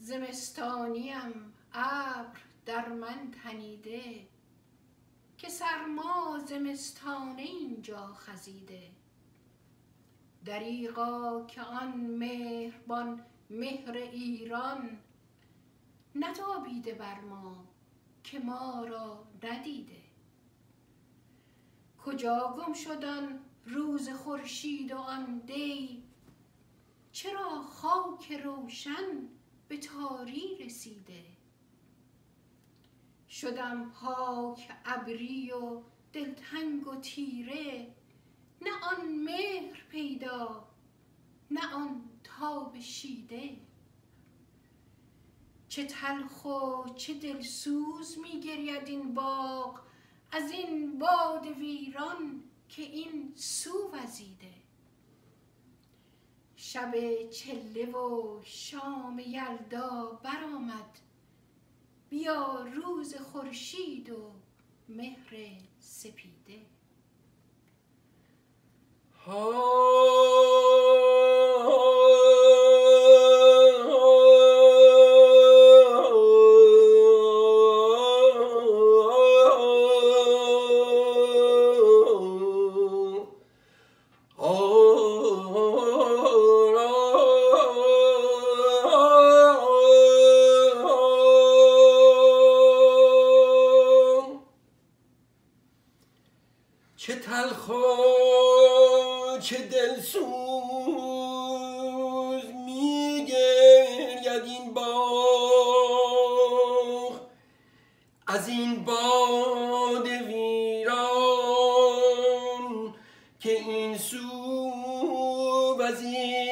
زمستانیم ابر در من تنیده، که سرما زمستانه اینجا خزیده. دریغا که آن مهربان مهر ایران، نتابیده بر ما که ما را ندیده. کجا گم شد آن روز خورشید و آن دی، چرا خاک روشن به تاری رسیده. شدم پاک ابری و دلتنگ و تیره، نه آن مهر پیدا نه آن تاب شیده. چه تلخ و چه دلسوز می گرید این باغ، از این باد ویران که این سو وزیده. شب چله و شام یلدا برآمد، بیا روز خورشید و مهر سپیده. چه تلخ و چه دلسوز می گرید این باغ، از این باد ویران که این سو وزیده.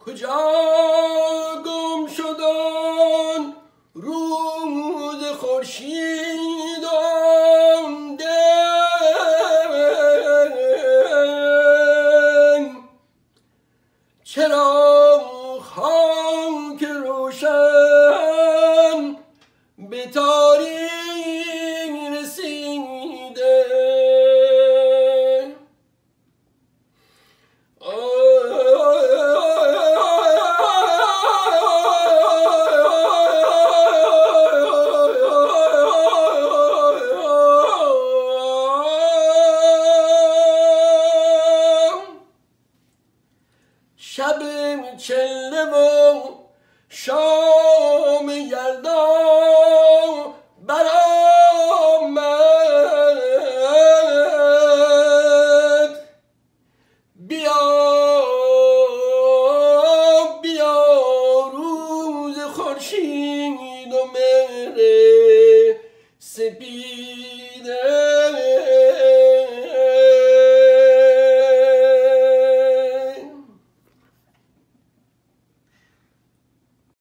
کجا گم شد آن روز خورشید و آن دی، چرا خاک روشن به تاری رسیده. شب چله و شام یلدا